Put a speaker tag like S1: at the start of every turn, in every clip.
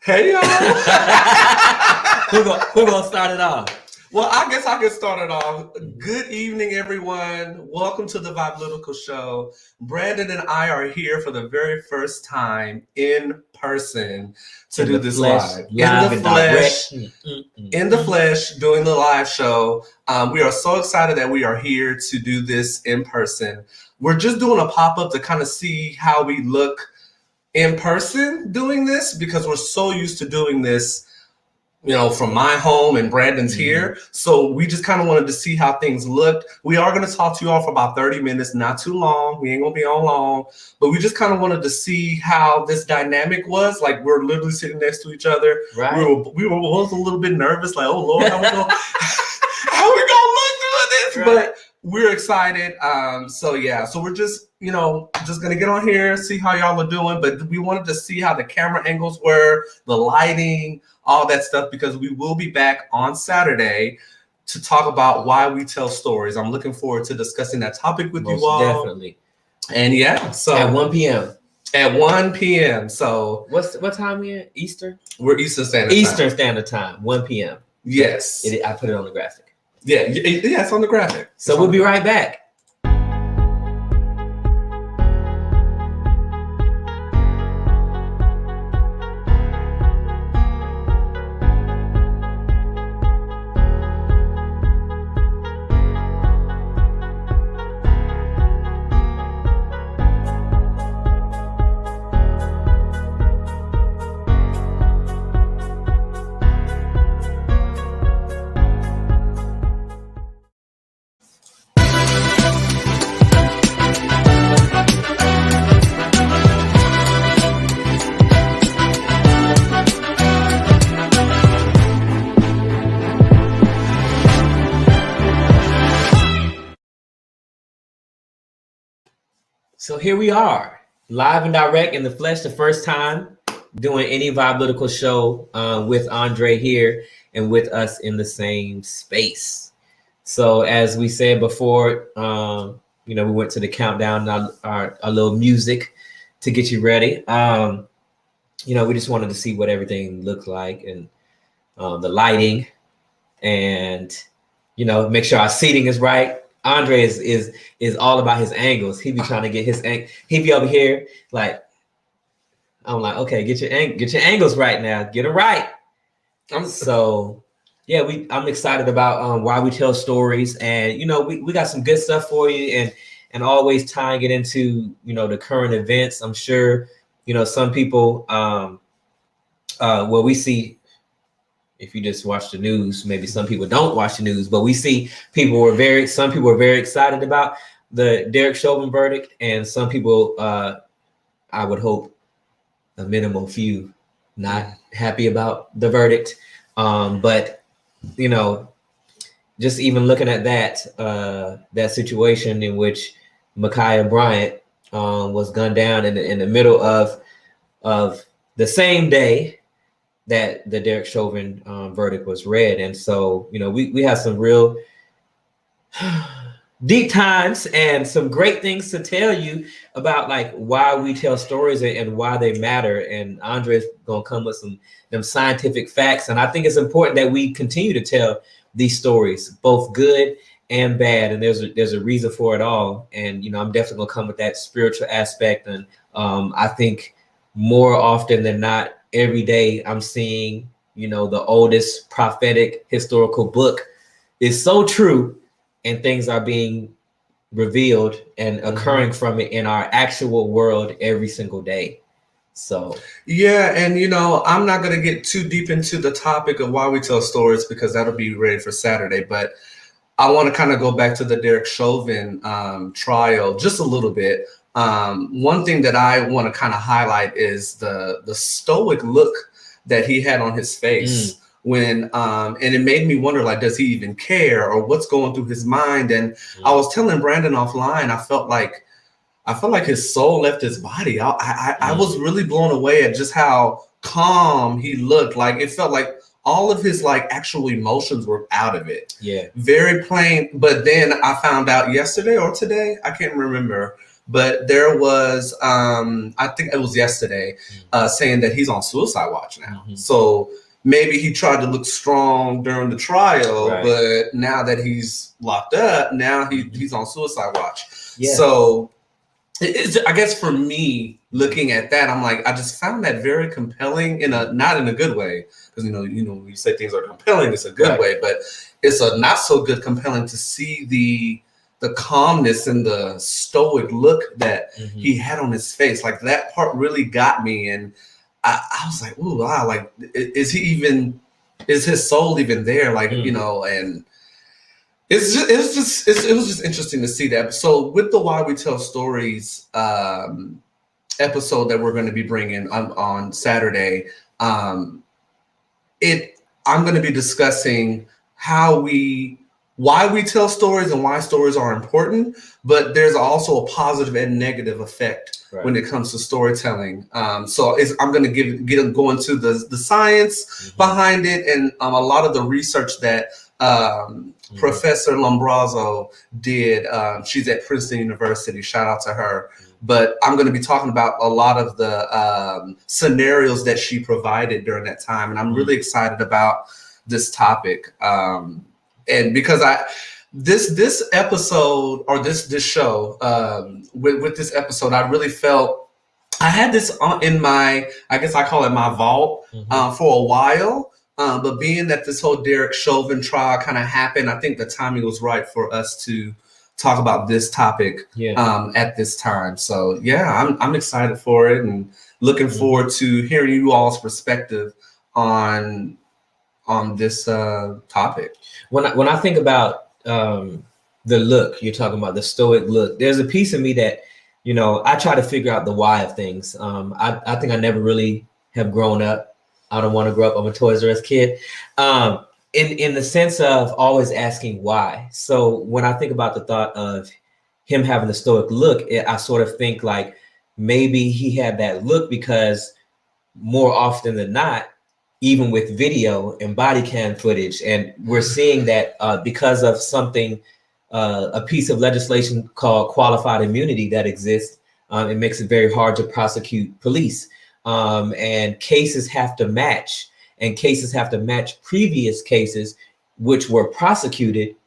S1: Hey y'all.
S2: Who gonna start it off?
S1: Well, I guess I can start it off. Good evening, everyone. Welcome to the Vibelytical show. Brandon and I are here for the very first time in person to do this live. In the flesh, doing the live show. We are so excited that we are here to do this in person. We're just doing a pop-up to kind of see how we look in person doing this, because we're so used to doing this, from my home, and Brandon's here. So we just kind of wanted to see how things looked. We are going to talk to you all for about 30 minutes, not too long. We ain't going to be on long, but we just kind of wanted to see how this dynamic was. Like, we're literally sitting next to each other.
S2: Right.
S1: We were both a little bit nervous, like, oh Lord, how we gonna look through this? Right. But we're excited. So we're just gonna get on here, see how y'all are doing. But we wanted to see how the camera angles were, the lighting, all that stuff, because we will be back on Saturday to talk about why we tell stories. I'm looking forward to discussing that topic with you all.
S2: Definitely.
S1: And so
S2: at 1 p.m.
S1: At 1 p.m. So
S2: what time we in? Eastern?
S1: We're Eastern Standard Time.
S2: 1 p.m.
S1: Yes.
S2: I put it on the graphic.
S1: Yeah, it's on the graphic.
S2: So we'll be right back. So here we are, live and direct in the flesh, the first time doing any Vibelytical show with Andre here and with us in the same space. So as we said before, we went to the countdown, our little music to get you ready. We just wanted to see what everything looked like, and the lighting, and make sure our seating is right. Andre is all about his angles. He be trying to get his he be over here like, I'm like, okay, get your angles right now, get it right. I'm excited about why we tell stories, and we got some good stuff for you, and always tying it into the current events. I'm sure some people we see. If you just watch the news, maybe some people don't watch the news, but we see some people were very excited about the Derek Chauvin verdict, and some people, I would hope, a minimal few, not happy about the verdict. But just even looking at that situation in which Ma'Khia Bryant was gunned down in the middle of the same day that the Derek Chauvin verdict was read. And so, we have some real deep times and some great things to tell you about, like, why we tell stories and why they matter. And Andre's gonna come with them scientific facts. And I think it's important that we continue to tell these stories, both good and bad. And there's a reason for it all. And, I'm definitely gonna come with that spiritual aspect. And I think more often than not, every day I'm seeing, the oldest prophetic historical book is so true, and things are being revealed and occurring from it in our actual world every single day. So
S1: yeah, and I'm not going to get too deep into the topic of why we tell stories, because that'll be ready for Saturday. But I want to kind of go back to the Derek Chauvin trial just a little bit. One thing that I want to kind of highlight is the stoic look that he had on his face when, and it made me wonder, like, does he even care, or what's going through his mind? And I was telling Brandon offline, I felt like his soul left his body. I was really blown away at just how calm he looked. Like, it felt like all of his actual emotions were out of it.
S2: Yeah.
S1: Very plain. But then I found out yesterday or today, I can't remember, but there was, I think it was yesterday, saying that he's on suicide watch now. So maybe he tried to look strong during the trial, but now that he's locked up, now he's on suicide watch. Yeah. So I guess for me, looking at that, I'm like, I just found that very compelling not in a good way, because when you say things are compelling, it's a good way, but it's a not so good compelling to see the calmness and the stoic look that he had on his face. Like that part really got me, and I was like, ooh, wow, like is his soul even there? Like and. It was just interesting to see that. So with the Why We Tell Stories episode that we're going to be bringing on Saturday, I'm going to be discussing why we tell stories and why stories are important, but there's also a positive and negative effect when it comes to storytelling. So I'm going to go into the science behind it and a lot of the research that Professor Lombroso did. She's at Princeton University. Shout out to her. But I'm going to be talking about a lot of the scenarios that she provided during that time. And I'm really excited about this topic. And because this episode or this show, with this episode, I really felt I had this in my, I guess I call it my vault for a while. But being that this whole Derek Chauvin trial kind of happened, I think the timing was right for us to talk about this topic at this time. So yeah, I'm excited for it and looking forward to hearing you all's perspective on this topic.
S2: When I think about the look you're talking about, the stoic look, there's a piece of me that I try to figure out the why of things. I think I never really have grown up. I don't want to grow up. I'm a Toys R Us kid. In the sense of always asking why. So when I think about the thought of him having the stoic look, I sort of think like maybe he had that look because more often than not, even with video and body cam footage, and we're seeing that because of something, a piece of legislation called qualified immunity that exists, it makes it very hard to prosecute police. And cases have to match, previous cases which were prosecuted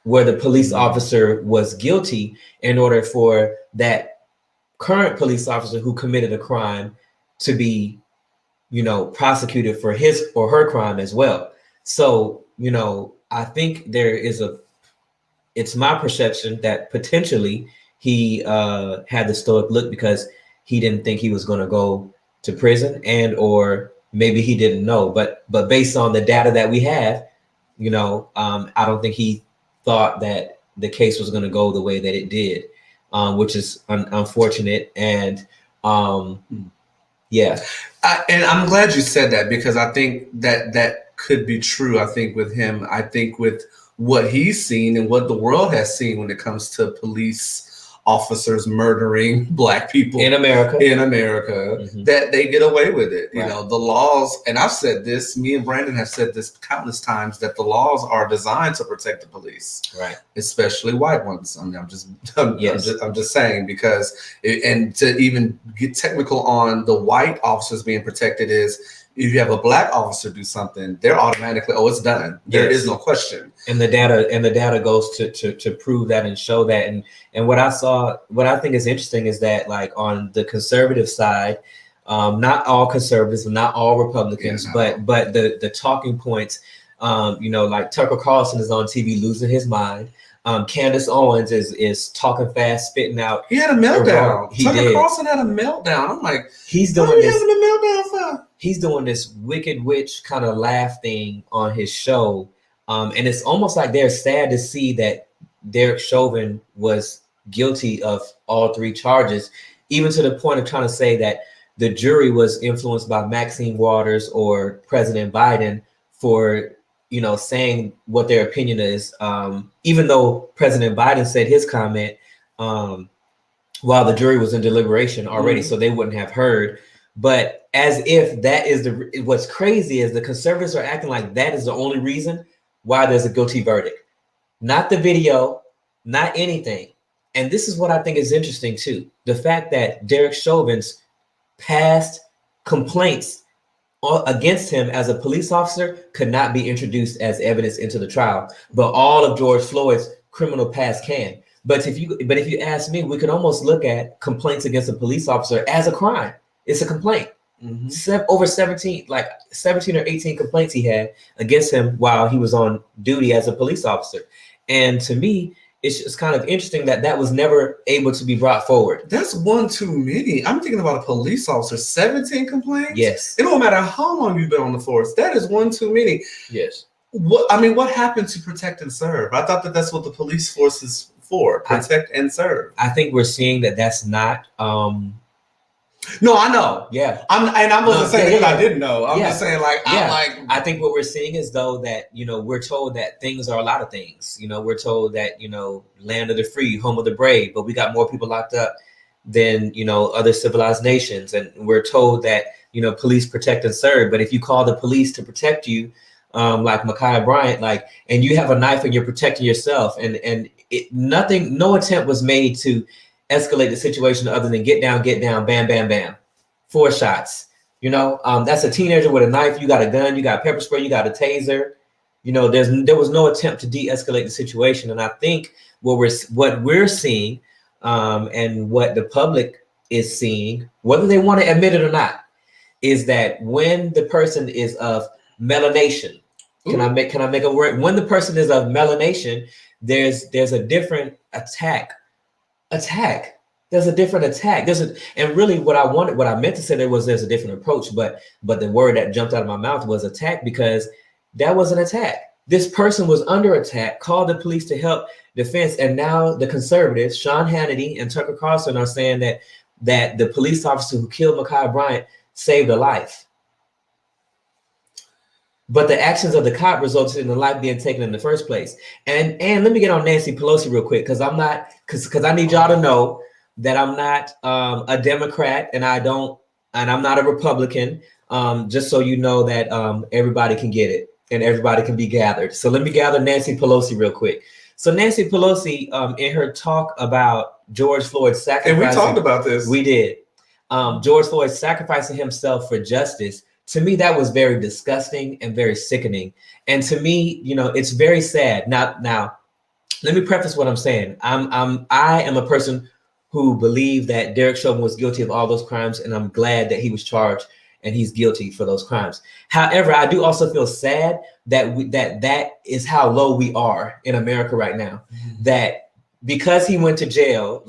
S2: where the police officer was guilty in order for that current police officer who committed a crime to be, prosecuted for his or her crime as well. So, I think it's my perception that potentially he had the stoic look because he didn't think he was going to go to prison, and or maybe he didn't know, but based on the data that we have, I don't think he thought that the case was going to go the way that it did, which is unfortunate. And yeah,
S1: and I'm glad you said that, because I think that could be true. I think with him, I think with what he's seen and what the world has seen when it comes to police officers murdering Black people
S2: in America,
S1: that they get away with it. The laws, and I've said this, me and Brandon have said this countless times, that the laws are designed to protect the police, especially white ones. I mean, I'm just saying, because and to even get technical on the white officers being protected is, if you have a Black officer do something, they're automatically, it's done. There is no question.
S2: And the data goes to prove that and show that. And what I think is interesting is that, like, on the conservative side, not all conservatives, not all Republicans, but the talking points, like Tucker Carlson is on TV losing his mind. Candace Owens is talking fast, spitting out.
S1: He had a meltdown. Tucker Carlson had a meltdown. I'm like,
S2: he's doing this.
S1: Having a meltdown for?
S2: He's doing this wicked witch kind of laugh thing on his show, and it's almost like they're sad to see that Derek Chauvin was guilty of all three charges, even to the point of trying to say that the jury was influenced by Maxine Waters or President Biden for saying what their opinion is, even though President Biden said his comment while the jury was in deliberation already, so they wouldn't have heard. But as if that is what's crazy is the conservatives are acting like that is the only reason why there's a guilty verdict. Not the video, not anything. And this is what I think is interesting too. The fact that Derek Chauvin's past complaints against him as a police officer could not be introduced as evidence into the trial, but all of George Floyd's criminal past can. But if you ask me, we could almost look at complaints against a police officer as a crime. It's a complaint. Over 17 or 18 complaints he had against him while he was on duty as a police officer. And to me, it's just kind of interesting that was never able to be brought forward.
S1: That's one too many. I'm thinking about a police officer, 17 complaints?
S2: Yes.
S1: It don't matter how long you've been on the force. That is one too many.
S2: Yes.
S1: What happened to protect and serve? I thought that's what the police force is for, protect and serve.
S2: I think we're seeing that's not...
S1: No, I know.
S2: Yeah.
S1: I wasn't saying that I didn't know. I'm just saying
S2: I think what we're seeing is though that, we're told that things are a lot of things. We're told that, land of the free, home of the brave, but we got more people locked up than, other civilized nations. And we're told that, police protect and serve. But if you call the police to protect you, like Ma'Khia Bryant, and you have a knife and you're protecting yourself and no attempt was made to escalate the situation other than get down, bam, bam, bam. 4 shots. That's a teenager with a knife. You got a gun, you got pepper spray, you got a taser. There was no attempt to de-escalate the situation. And I think what we're seeing, and what the public is seeing, whether they want to admit it or not, is that when the person is of melanation, can I make a word? When the person is of melanation, there's a different attack. There's a different attack. And really what I meant to say there's a different approach, but the word that jumped out of my mouth was attack, because that was an attack. This person was under attack, called the police to help defense, and now the conservatives, Sean Hannity and Tucker Carlson, are saying that the police officer who killed Ma'Khia Bryant saved a life. But the actions of the cop resulted in the life being taken in the first place. And let me get on Nancy Pelosi real quick, because I need y'all to know that I'm not a Democrat and I'm not a Republican. Just so you know that everybody can get it and everybody can be gathered. So let me gather Nancy Pelosi real quick. So Nancy Pelosi, in her talk about George Floyd's sacrifice,
S1: and we talked about this.
S2: We did. George Floyd sacrificing himself for justice. To me, that was very disgusting and very sickening. And to me, it's very sad. Now, let me preface what I'm saying. I am a person who believe that Derek Chauvin was guilty of all those crimes, and I'm glad that he was charged and he's guilty for those crimes. However, I do also feel sad that is how low we are in America right now. Mm-hmm. That because he went to jail,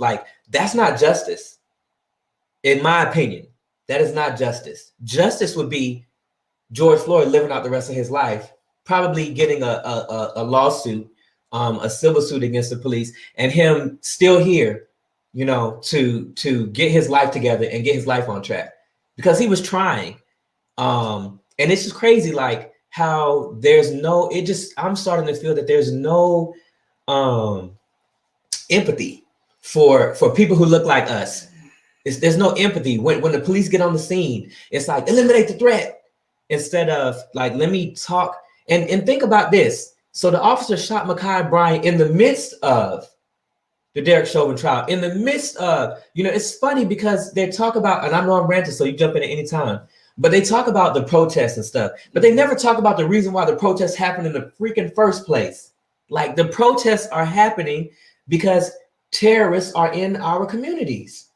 S2: that's not justice. In my opinion, that is not justice. Justice would be George Floyd living out the rest of his life, probably getting a lawsuit, a civil suit against the police, and him still here, to get his life together and get his life on track, because he was trying. And it's just crazy, how I'm starting to feel that there's no empathy for people who look like us. There's no empathy when the police get on the scene. It's like, eliminate the threat, instead of let me talk and think about this. So the officer shot Ma'Khia Bryant in the midst of the Derek Chauvin trial, in the midst of, it's funny because they talk about, and I know I'm ranting, so you jump in at any time, but they talk about the protests and stuff, but they never talk about the reason why the protests happened in the freaking first place. The protests are happening because terrorists are in our communities.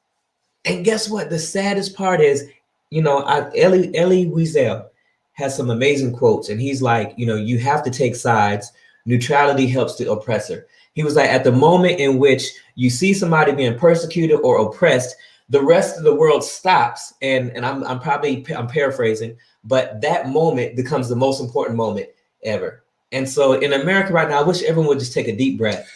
S2: And guess what? The saddest part is, Elie Wiesel has some amazing quotes, and he's like, you have to take sides. Neutrality helps the oppressor. He was like, at the moment in which you see somebody being persecuted or oppressed, the rest of the world stops. And I'm paraphrasing, but that moment becomes the most important moment ever. And so in America right now, I wish everyone would just take a deep breath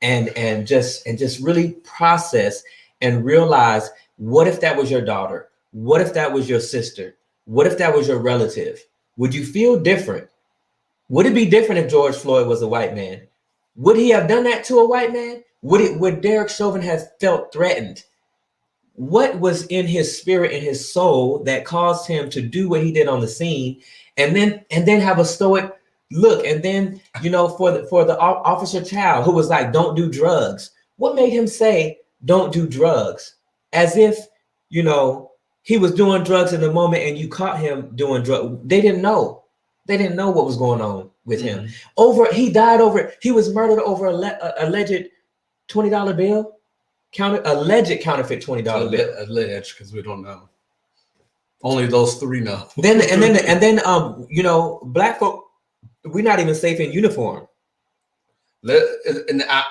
S2: and just really process and realize, what if that was your daughter? What if that was your sister? What if that was your relative? Would you feel different? Would it be different if George Floyd was a white man? Would he have done that to a white man? Would Derek Chauvin have felt threatened? What was in his spirit and his soul that caused him to do what he did on the scene, and then have a stoic look? And then, for the officer child who was like, don't do drugs. What made him say, don't do drugs? As if, you know, he was doing drugs in the moment and you caught him doing drugs. They didn't know. They didn't know what was going on with him. He died over, he was murdered over alleged $20 bill. Alleged counterfeit $20 bill.
S1: Alleged, because we don't know. Only those three know.
S2: Then you know, black folk, we're not even safe in uniform.
S1: I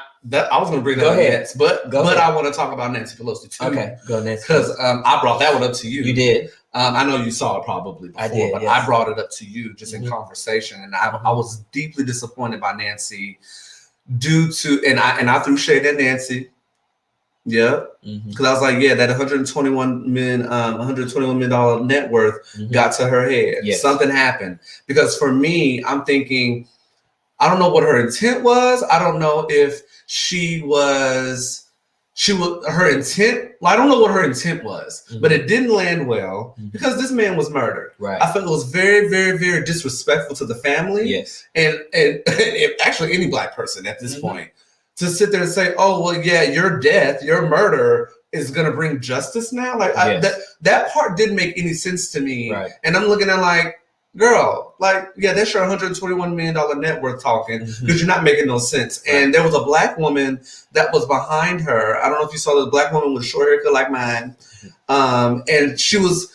S1: was going to bring that up next, but I want to talk about Nancy Pelosi too.
S2: Okay, go next.
S1: Because I brought that one up to you.
S2: You did.
S1: I know you saw it probably before,
S2: I did,
S1: but
S2: yes.
S1: I brought it up to you just in conversation, and I was deeply disappointed by Nancy due to, and I threw shade at Nancy. Yeah, because I was like, yeah, that $121 million net worth got to her head.
S2: Yes.
S1: Something happened, because for me, I'm thinking, I don't know what her intent was. I don't know if her intent. Well, I don't know what her intent was, but it didn't land well because this man was murdered.
S2: Right.
S1: I felt it was very, very, very disrespectful to the family.
S2: Yes.
S1: And actually any black person at this point to sit there and say, oh, well, yeah, your death, your murder is going to bring justice now. Like that part didn't make any sense to me.
S2: Right.
S1: And I'm looking at like, girl, like, yeah, that's your $121 million net worth talking because you're not making no sense. Right. And there was a black woman that was behind her. I don't know if you saw the black woman with short haircut like mine. And she was,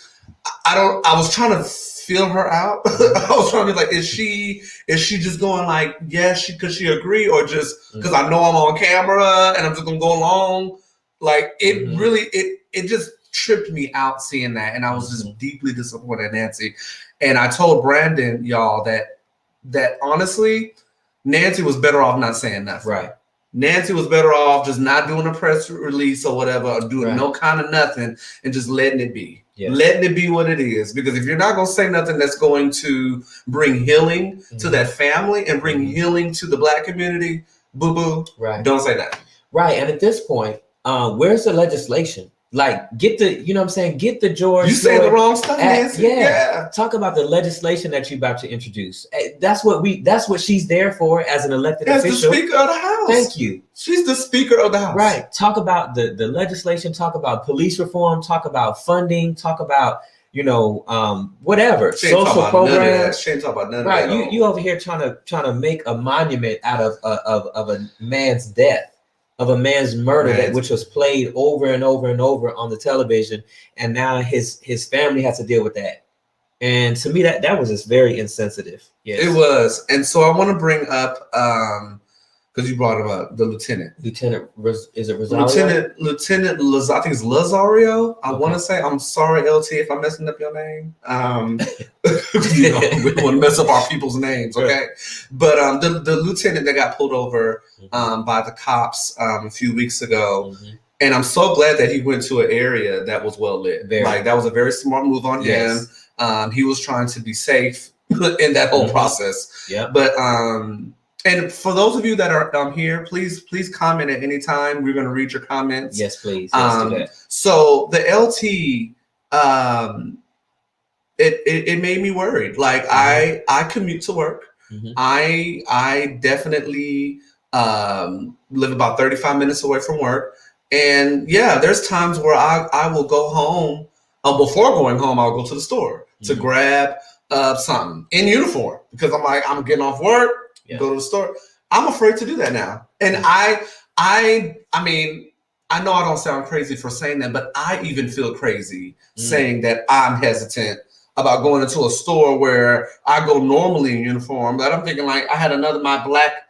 S1: I was trying to feel her out. I was trying to be like, is she just going like, yes, because she agree, or just because I know I'm on camera and I'm just going to go along? Like it really, it just tripped me out seeing that. And I was just deeply disappointed in Nancy. And I told Brandon, y'all, that honestly, Nancy was better off not saying nothing.
S2: Right.
S1: Nancy was better off just not doing a press release or whatever, or doing no kind of nothing and just letting it be. Yes. Letting it be what it is. Because if you're not going to say nothing that's going to bring healing to that family and bring healing to the black community, boo-boo, don't say that.
S2: Right. And at this point, where's the legislation? Like, get the, you know what I'm saying? Get the George.
S1: You saying the wrong stuff, Nancy.
S2: Yeah. Talk about the legislation that you're about to introduce. That's what she's there for as an elected official.
S1: As the Speaker of the House.
S2: Thank you.
S1: She's the Speaker of the House.
S2: Right. Talk about the legislation, talk about police reform, talk about funding, talk about, you know, whatever. Social programs.
S1: She ain't talk about none of
S2: that.
S1: Right.
S2: You over here trying to make a monument out of a man's death. Of a man's murder which was played over and over and over on the television, and now his family has to deal with that. And to me, that was just very insensitive. Yes.
S1: It was. And so I want to bring up because you brought him up, the lieutenant.
S2: Is it Rosario?
S1: Lieutenant I think it's Lazario. I want to say, I'm sorry, LT, if I'm messing up your name. We don't want to mess up our people's names, okay? But the lieutenant that got pulled over by the cops a few weeks ago, and I'm so glad that he went to an area that was well lit. Like, that was a very smart move on him. He was trying to be safe in that whole process. Yeah. But and for those of you that are here, please comment at any time. We're going to read your comments.
S2: Yes, please. Let's do that.
S1: So the LT, it made me worried. Like I commute to work. I definitely live about 35 minutes away from work. And yeah, there's times where I will go home. Before going home, I'll go to the store to grab something in uniform because I'm like, I'm getting off work. Go to the store. I'm afraid to do that now. And I mean, I know I don't sound crazy for saying that, but I even feel crazy saying that I'm hesitant about going into a store where I go normally in uniform. But I'm thinking like I had my black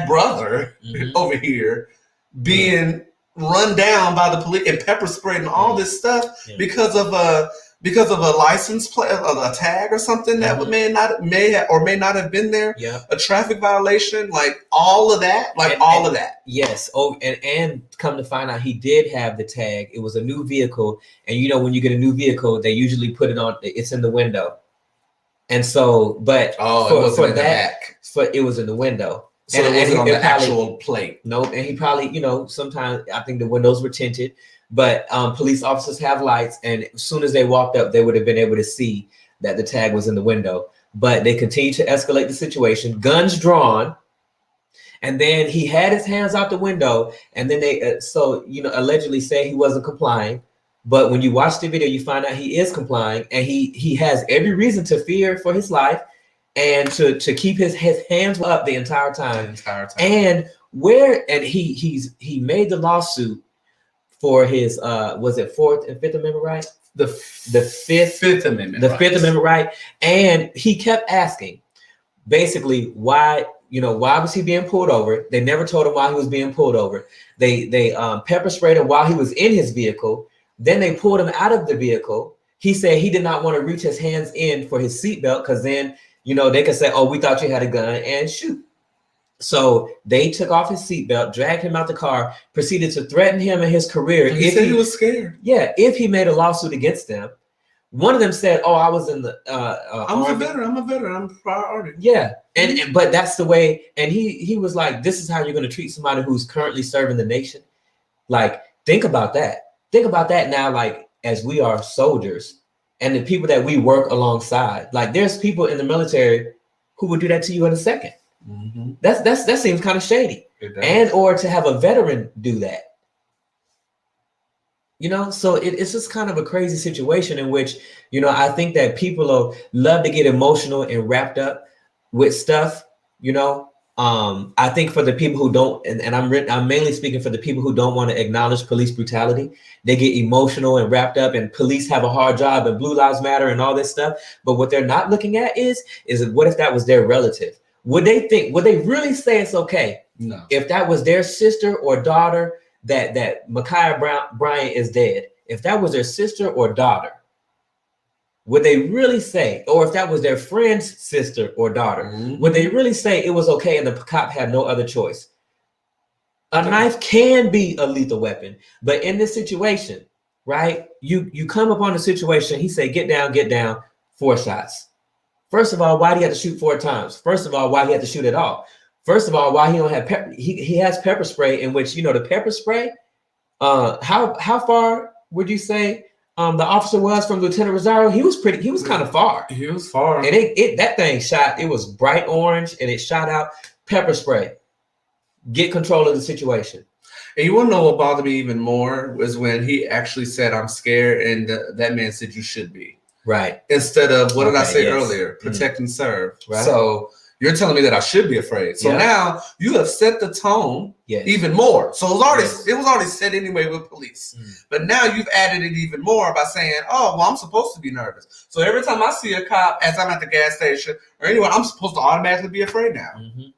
S1: brother over here being run down by the police and pepper sprayed and all this stuff because of a license plate, a tag or something that may not have been there. Yeah. A traffic violation, like all of that.
S2: Yes. Oh, and come to find out, he did have the tag. It was a new vehicle, and you know when you get a new vehicle, they usually put it on. It's in the window, and so but
S1: it wasn't in the back.
S2: It was in the window.
S1: So it wasn't on the actual plate.
S2: Nope. And he probably, you know, sometimes I think the windows were tinted. But police officers have lights, and as soon as they walked up, they would have been able to see that the tag was in the window. But they continued to escalate the situation, guns drawn, And then he had his hands out the window, and then they allegedly say he wasn't complying. But when you watch the video, you find out he is complying, and he has every reason to fear for his life and to keep his hands up the entire time. And he made the lawsuit for his was it Fourth and Fifth Amendment right? The Fifth Amendment. The Fifth Amendment right. And he kept asking basically why was he being pulled over? They never told him why he was being pulled over. They pepper sprayed him while he was in his vehicle. Then they pulled him out of the vehicle. He said he did not want to reach his hands in for his seatbelt because then, they could say, oh, we thought you had a gun and shoot. So they took off his seatbelt, dragged him out the car, proceeded to threaten him and his career.
S1: He said he was scared.
S2: Yeah, if he made a lawsuit against them. One of them said, "Oh, I was in the
S1: I'm a veteran. I'm a priority."
S2: Yeah, and but that's the way. And he was like, "This is how you're going to treat somebody who's currently serving the nation." Like, think about that. Think about that now. Like, as we are soldiers, and the people that we work alongside. Like, there's people in the military who would do that to you in a second. Mm-hmm. That seems kind of shady. And or to have a veteran do that. So it's just kind of a crazy situation in which, I think that people love to get emotional and wrapped up with stuff, I think for the people who don't, and I'm mainly speaking for the people who don't want to acknowledge police brutality, they get emotional and wrapped up, and police have a hard job and Blue Lives Matter and all this stuff. But what they're not looking at is what if that was their relative? Would they really say it's okay? No. If that was their sister or daughter, that Ma'Khia Bryant is dead, if that was their sister or daughter, would they really say, or if that was their friend's sister or daughter, would they really say it was okay and the cop had no other choice? A knife can be a lethal weapon, but in this situation, right, you come upon a situation, he said, get down, 4 shots. First of all, why do you have to shoot 4 times? First of all, why do you have to shoot at all? First of all, why he don't have pepper? He has pepper spray, in which the pepper spray. How far would you say the officer was from Lieutenant Rosario? He was kind of far.
S1: He was far,
S2: and that thing shot. It was bright orange, and it shot out pepper spray. Get control of the situation.
S1: And you want to know what bothered me even more was when he actually said, "I'm scared," and that man said, "You should be."
S2: Right.
S1: Instead of what did I say earlier? Protect and serve. Right. So. You're telling me that I should be afraid. So now you have set the tone even more. So it was already set anyway with police. But now you've added it even more by saying, oh, well, I'm supposed to be nervous. So every time I see a cop as I'm at the gas station or anywhere, I'm supposed to automatically be afraid now. Mm-hmm.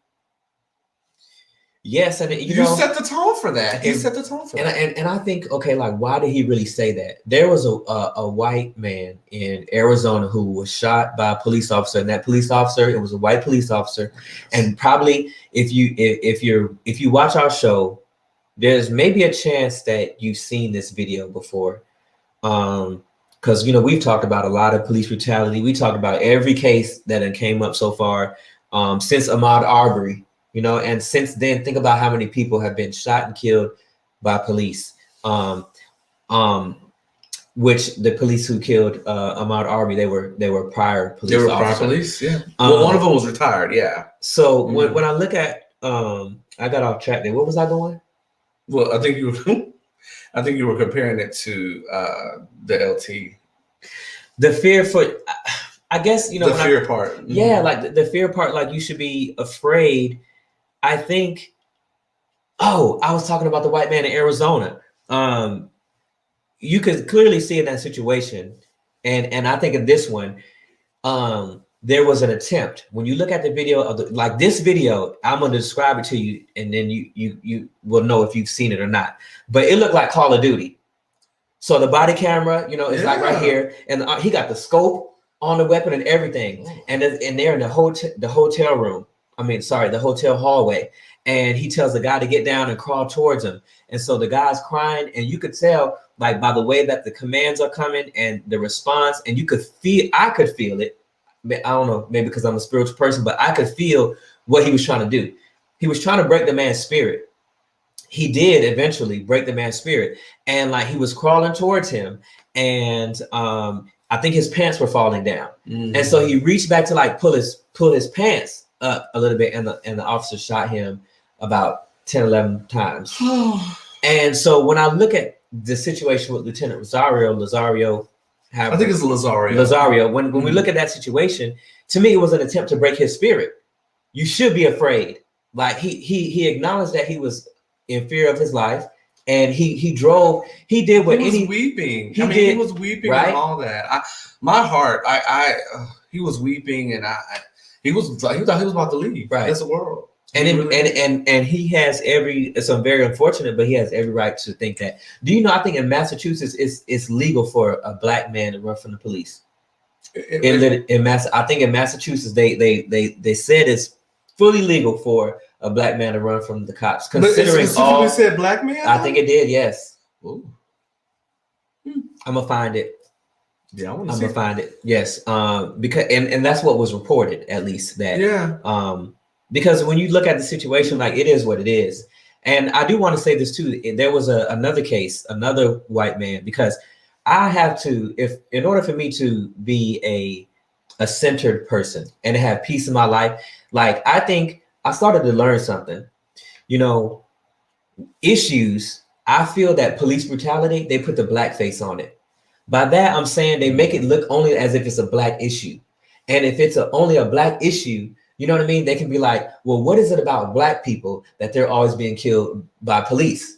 S2: Yes, and
S1: you set the tone for that. He set the tone for that.
S2: And I think, okay, like, why did he really say that? There was a white man in Arizona who was shot by a police officer, and that police officer, it was a white police officer. And probably if you watch our show, there's maybe a chance that you've seen this video before. Because we've talked about a lot of police brutality. We talked about every case that came up so far since Ahmaud Arbery. And since then, think about how many people have been shot and killed by police. Which the police who killed Ahmaud Arbery, they were prior police.
S1: They were prior police, yeah. Well, one of them was retired, yeah.
S2: So when I look at, I got off track there. What was I doing?
S1: Well, I think you were comparing it to the LT.
S2: The fear for, I guess
S1: the fear part.
S2: Mm-hmm. Yeah, like the fear part, like you should be afraid. I think, I was talking about the white man in Arizona. You could clearly see in that situation, and I think in this one, there was an attempt. When you look at the video of this video, I'm gonna describe it to you, and then you will know if you've seen it or not. But it looked like Call of Duty. So the body camera, is like right here, and he got the scope on the weapon and everything, and they're in the hotel room. The hotel hallway. And he tells the guy to get down and crawl towards him. And so the guy's crying, and you could tell, like, by the way that the commands are coming and the response, and I could feel it. I don't know, maybe because I'm a spiritual person, but I could feel what he was trying to do. He was trying to break the man's spirit. He did eventually break the man's spirit. And like, he was crawling towards him, and I think his pants were falling down. Mm-hmm. And so he reached back to like pull his pants up a little bit, and the officer shot him about 10, 11 times. And so when I look at the situation with Lieutenant Lazario,
S1: I think it's Lazario.
S2: When we look at that situation, to me, it was an attempt to break his spirit. You should be afraid. Like he acknowledged that he was in fear of his life, and he did what
S1: he was weeping. He was weeping,
S2: right?
S1: And all that. He was weeping, and he thought he was about to leave.
S2: Right.
S1: That's the world.
S2: And he has it's very unfortunate, but he has every right to think that. Do you know? I think in Massachusetts, it's legal for a black man to run from the police. I think in Massachusetts, they said it's fully legal for a black man to run from the cops.
S1: Considering all, said black man.
S2: I think it did. Yes. Ooh. I'm gonna find it.
S1: Yeah, I'm
S2: gonna find it. Yes. Because and that's what was reported, at least that.
S1: Yeah.
S2: Because when you look at the situation, like, it is what it is. And I do want to say this too. There was another case, another white man, because I have to, in order for me to be a centered person and to have peace in my life, like, I think I started to learn something. Issues, I feel that police brutality, they put the black face on it. By that, I'm saying they make it look only as if it's a black issue. And if it's only a black issue, you know what I mean? They can be like, well, what is it about black people that they're always being killed by police?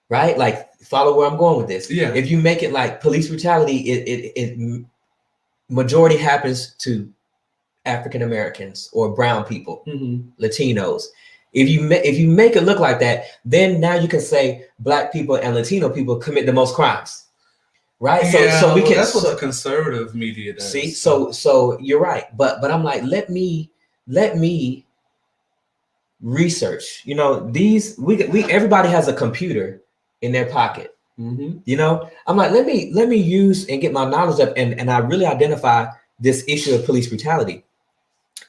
S2: Right? Like, follow where I'm going with this.
S1: Yeah.
S2: If you make it like police brutality, it majority happens to African Americans or brown people, Latinos. If you make it look like that, then now you can say black people and Latino people commit the most crimes. Right. So we can.
S1: That's what the conservative media does.
S2: See, so you're right. But I'm like, let me research. Everybody has a computer in their pocket. I'm like, let me use and get my knowledge up, and I really identify this issue of police brutality.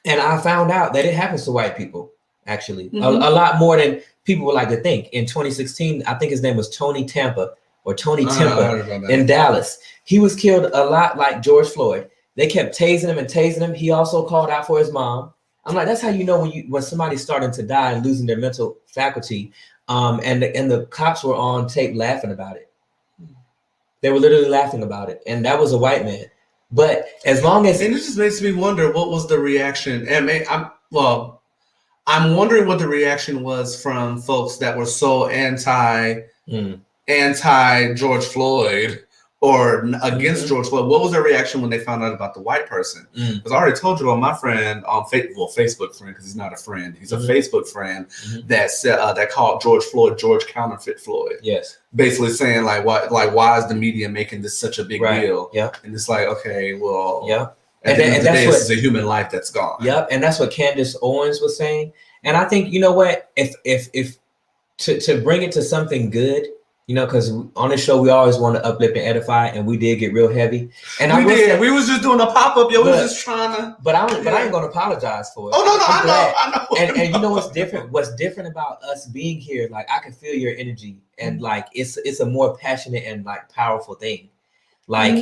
S2: And I found out that it happens to white people, actually, a lot more than people would like to think. In 2016, I think his name was Tony Tampa in Dallas. He was killed a lot like George Floyd. They kept tasing him. He also called out for his mom. I'm like, that's how you know when somebody's starting to die and losing their mental faculty. And the cops were on tape laughing about it. They were literally laughing about it, and that was a white man. But as long as,
S1: and it just makes me wonder, what was the reaction? And I'm wondering what the reaction was from folks that were so anti George Floyd or against George Floyd. What was their reaction when they found out about the white person? Because I already told you about my friend on Facebook friend, because he's not a friend, he's a Facebook friend that said that called George Floyd George Counterfeit Floyd.
S2: Yes,
S1: basically saying why is the media making this such a big deal?
S2: Yeah,
S1: and it's like, okay, well,
S2: yeah,
S1: and this is a human life that's gone.
S2: Yep, and that's what Candace Owens was saying. And I think, you know what, if to bring it to something good. Because on the show we always want to uplift and edify, and we did get real heavy. And
S1: we was just doing a pop-up, we was just trying to.
S2: But I ain't gonna apologize for it.
S1: Oh no, I know.
S2: And you know what's different? What's different about us being here? Like, I can feel your energy, and like it's a more passionate and like powerful thing. Like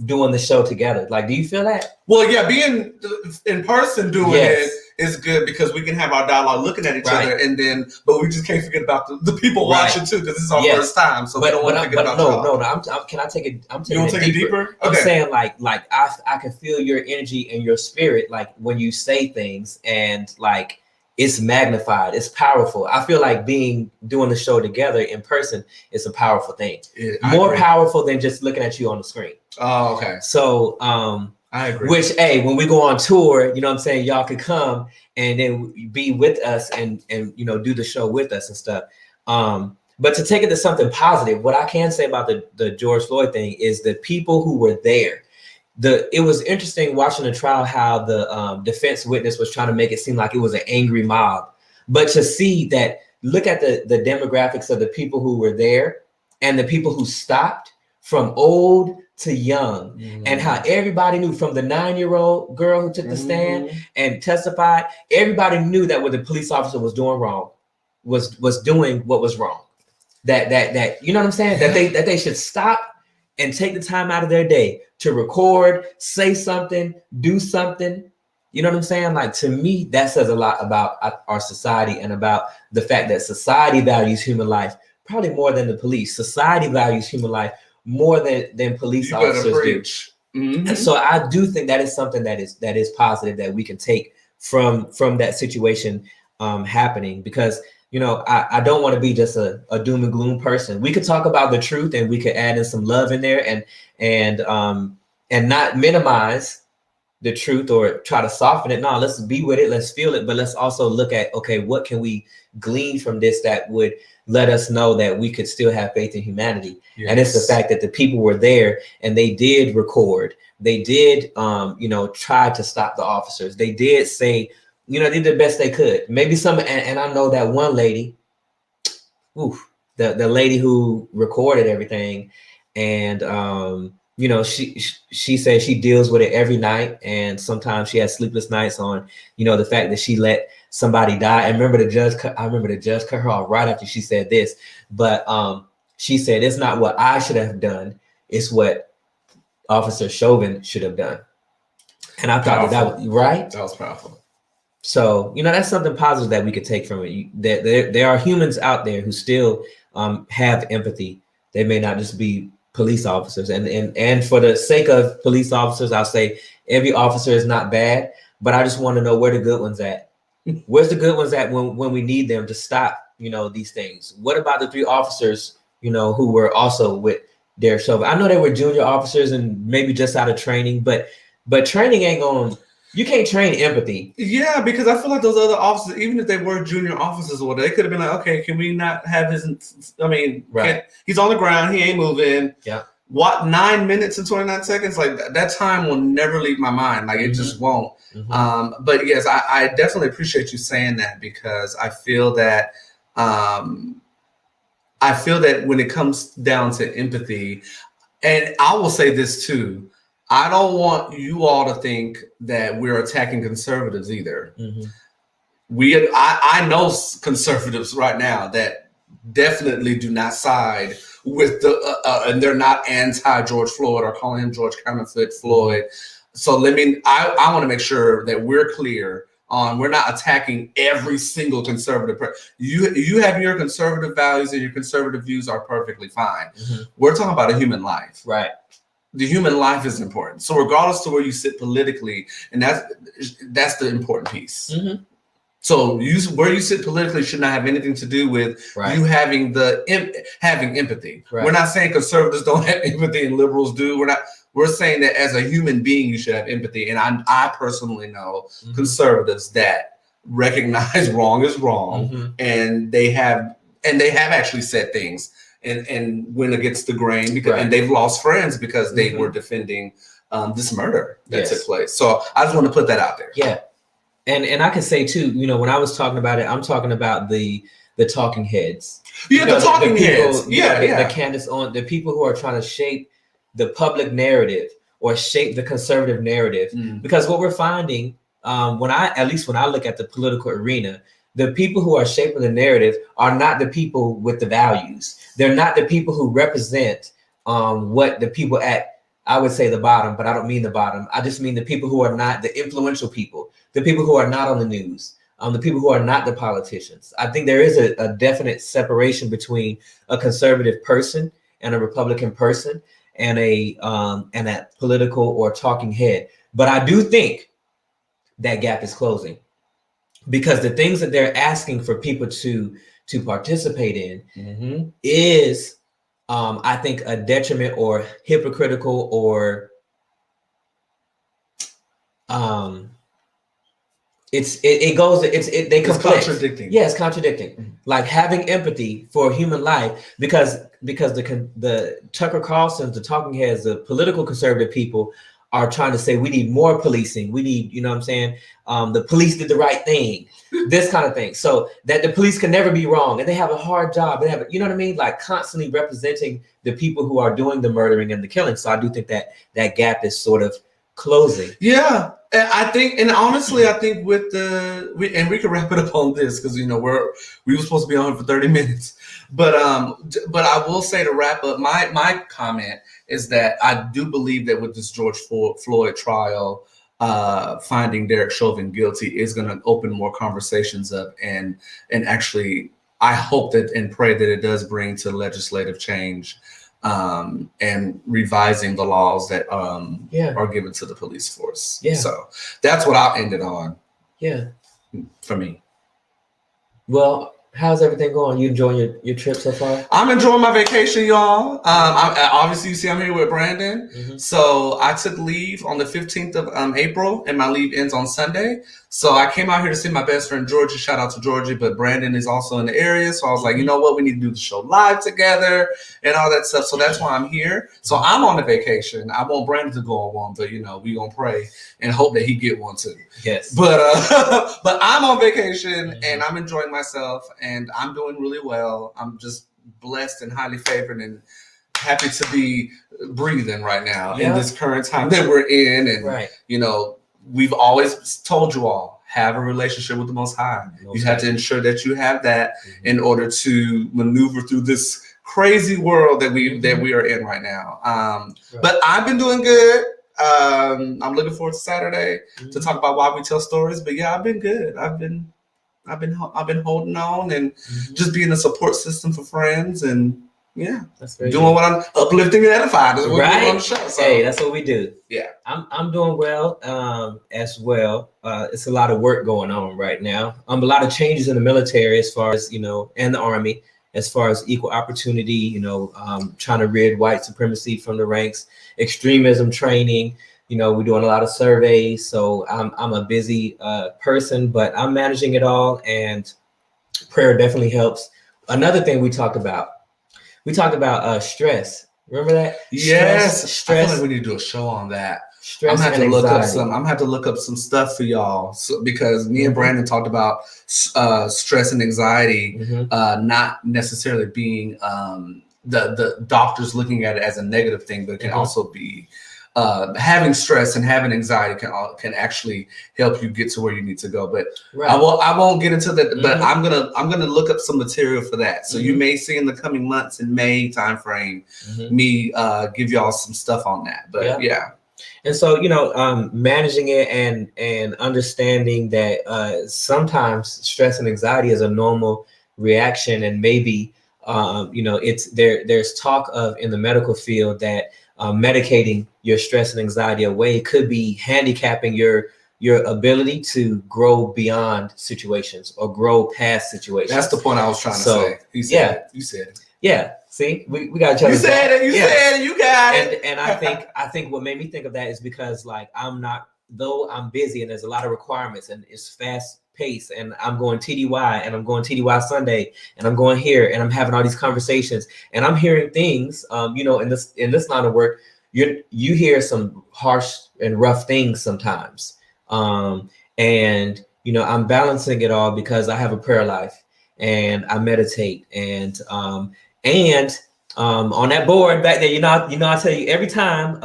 S2: doing the show together. Like, do you feel that?
S1: Well, yeah, being in person doing it is good, because we can have our dialogue looking at each other, and then, but we just can't forget about the people watching too, because this is our first time, so we don't want to forget about
S2: No. Can I take it? I'm taking it deeper. Okay. I'm saying like I can feel your energy and your spirit, like when you say things, and like it's magnified, it's powerful. I feel like doing the show together in person is a powerful thing, more powerful than just looking at you on the screen.
S1: Oh, okay.
S2: So
S1: I agree.
S2: Which, hey, when we go on tour, you know what I'm saying, y'all could come and then be with us and do the show with us and stuff. But to take it to something positive, what I can say about the George Floyd thing is the people who were there. It was interesting watching the trial how the defense witness was trying to make it seem like it was an angry mob. But to see that, look at the demographics of the people who were there and the people who stopped, from old to young, and how everybody knew, from the 9-year-old girl who took the stand and testified, everybody knew that what the police officer was doing wrong, was doing what was wrong. That you know what I'm saying? That they should stop and take the time out of their day to record, say something, do something. You know what I'm saying? Like, to me, that says a lot about our society and about the fact that society values human life probably more than the police. Society values human life more than police officers do.
S1: Mm-hmm.
S2: And so I do think that is something that is positive that we can take from that situation happening, because I don't want to be just a doom and gloom person. We could talk about the truth, and we could add in some love in there, and not minimize the truth or try to soften it. No, let's be with it, let's feel it, but let's also look at, okay, what can we glean from this that would let us know that we could still have faith in humanity. Yes. And it's the fact that the people were there and they did record, they did try to stop the officers, they did say, they did the best they could. Maybe some, and I know that one lady, the lady who recorded everything, and she said she deals with it every night, and sometimes she has sleepless nights on the fact that she let somebody die. I remember the judge cut her off right after she said this, but she said, it's not what I should have done, it's what Officer Chauvin should have done. And I thought that was right.
S1: That was powerful.
S2: So that's something positive that we could take from it. There are humans out there who still have empathy. They may not just be police officers, and for the sake of police officers, I'll say every officer is not bad, but I just want to know where the good ones at. Where's the good ones at when we need them to stop these things? What about the 3 officers who were also with Derek Chauvin? I know they were junior officers and maybe just out of training, but training ain't going. You can't train empathy.
S1: Yeah, because I feel like those other officers, even if they were junior officers, or they could have been like, okay, can we not have his? I mean, right. He's on the ground, he ain't moving.
S2: Yeah.
S1: What, 9 minutes and 29 seconds? Like that time will never leave my mind. Like it just won't. Mm-hmm. But yes, I definitely appreciate you saying that, because I feel that when it comes down to empathy, and I will say this too, I don't want you all to think that we're attacking conservatives either. Mm-hmm. I know conservatives right now that definitely do not side with and they're not anti-George Floyd or calling him George Counterfeit Floyd. So I want to make sure that we're clear on, we're not attacking every single conservative. You have your conservative values and your conservative views are perfectly fine. Mm-hmm. We're talking about a human life.
S2: Right.
S1: The human life is important. So regardless to where you sit politically, and that's the important piece. Mm-hmm. So where you sit politically should not have anything to do with you having having empathy. Right. We're not saying conservatives don't have empathy and liberals do. We're saying that as a human being, you should have empathy. And I personally know conservatives that recognize wrong is wrong, and they have actually said things and went against the grain, because and they've lost friends because they were defending this murder that took place. So I just want to put that out there.
S2: Yeah. And I can say too, when I was talking about it, I'm talking about the talking heads.
S1: Yeah, the talking heads.
S2: The Candace Owens, the people who are trying to shape the public narrative or shape the conservative narrative. Because what we're finding, when I look at the political arena, the people who are shaping the narrative are not the people with the values. They're not the people who represent what the people at, I would say, the bottom, but I don't mean the bottom. I just mean the people who are not the influential people, the people who are not on the news, the people who are not the politicians. I think there is a definite separation between a conservative person and a Republican person and a political or talking head. But I do think that gap is closing, because the things that they're asking for people to participate in is, I think, a detriment or hypocritical or it's
S1: contradicting.
S2: Yeah, it's contradicting. Like having empathy for human life, because the Tucker Carlson's, the talking heads, the political conservative people are trying to say we need more policing. We need, the police did the right thing, this kind of thing. So that the police can never be wrong, and they have a hard job. They have, like constantly representing the people who are doing the murdering and the killing. So I do think that gap is sort of closing.
S1: Yeah. I think, and honestly, I think we can wrap it up on this, because we were supposed to be on for 30 minutes, but I will say, to wrap up, my comment is that I do believe that with this George Floyd trial, finding Derek Chauvin guilty is going to open more conversations up, and actually, I hope that and pray that it does bring to legislative change and revising the laws that are given to the police force.
S2: Yeah.
S1: So that's what I'll end it on.
S2: Yeah.
S1: For me.
S2: Well, how's everything going? You enjoying your trip so far?
S1: I'm enjoying my vacation, y'all. Obviously, you see I'm here with Brandon.
S2: Mm-hmm.
S1: So I took leave on the 15th of April, and my leave ends on Sunday. So I came out here to see my best friend, Georgie. Shout out to Georgie, but Brandon is also in the area. So I was like, you know what? We need to do the show live together and all that stuff. So that's why I'm here. So I'm on a vacation. I want Brandon to go on one, but, we going to pray and hope that he get one too.
S2: Yes.
S1: But but I'm on vacation, and I'm enjoying myself, and I'm doing really well. I'm just blessed and highly favored and happy to be breathing right now in this current time that we're in. And, we've always told you all, have a relationship with the Most High. You have to ensure that you have that in order to maneuver through this crazy world that we are in right now. But I've been doing good. I'm looking forward to Saturday to talk about why we tell stories. But yeah, I've been good. I've been holding on and just being a support system for friends, and that's doing what I'm uplifting and edifying. That's what we do on the show. So.
S2: Hey, that's what we do.
S1: Yeah,
S2: I'm doing well as well. It's a lot of work going on right now. A lot of changes in the military as far as and the Army as far as equal opportunity. Trying to rid white supremacy from the ranks, extremism training. We're doing a lot of surveys, so I'm a busy person, but I'm managing it all, and prayer definitely helps. Another thing we talked about stress. Remember that?
S1: Yes.
S2: Stress.
S1: I feel like we need to do a show on that.
S2: Stress
S1: I'm
S2: and anxiety.
S1: I'm gonna have to look up some stuff for y'all, because me and Brandon talked about stress and anxiety, not necessarily being the doctors looking at it as a negative thing, but it can also be having stress and having anxiety can actually help you get to where you need to go. But I won't get into that. But I'm gonna look up some material for that. So you may see in the coming months, in May timeframe, me give y'all some stuff on that. But yeah.
S2: And so managing it and understanding that sometimes stress and anxiety is a normal reaction, and maybe it's there's talk of in the medical field that medicating your stress and anxiety away could be handicapping your ability to grow beyond situations or grow past situations.
S1: That's the point I was trying to say. You said it.
S2: Yeah. See, we got each other.
S1: You said it. You said it. You got it.
S2: And I think what made me think of that is because though I'm busy and there's a lot of requirements and it's fast pace, and I'm going TDY and I'm going TDY Sunday and I'm going here and I'm having all these conversations and I'm hearing things, in this line of work, you hear some harsh and rough things sometimes. And I'm balancing it all because I have a prayer life and I meditate and on that board back there, I tell you every time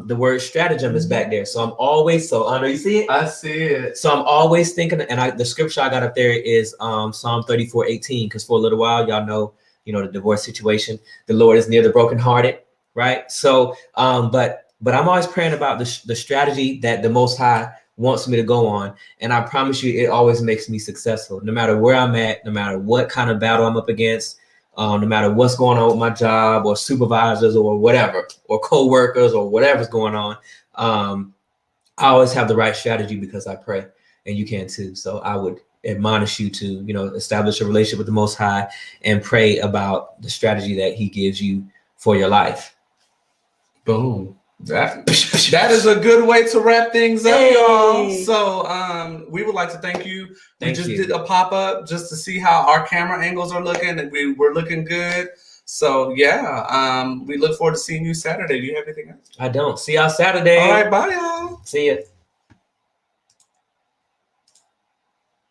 S2: the word stratagem is back there. So I'm always, I know you see it.
S1: I see it.
S2: So I'm always thinking, and the scripture I got up there is Psalm 34:18, because for a little while, y'all know, the divorce situation. The Lord is near the brokenhearted, right? So, but I'm always praying about the strategy that the Most High wants me to go on, and I promise you, it always makes me successful, no matter where I'm at, no matter what kind of battle I'm up against. No matter what's going on with my job or supervisors or whatever, or co-workers or whatever's going on, I always have the right strategy because I pray, and you can too. So I would admonish you to, establish a relationship with the Most High and pray about the strategy that He gives you for your life.
S1: Boom. That is a good way to wrap things up, y'all. So we would like to thank you. We just did a pop-up just to see how our camera angles are looking, and we're looking good. So we look forward to seeing you Saturday. Do you have anything else?
S2: I don't. See y'all Saturday.
S1: All right, bye y'all.
S2: See ya.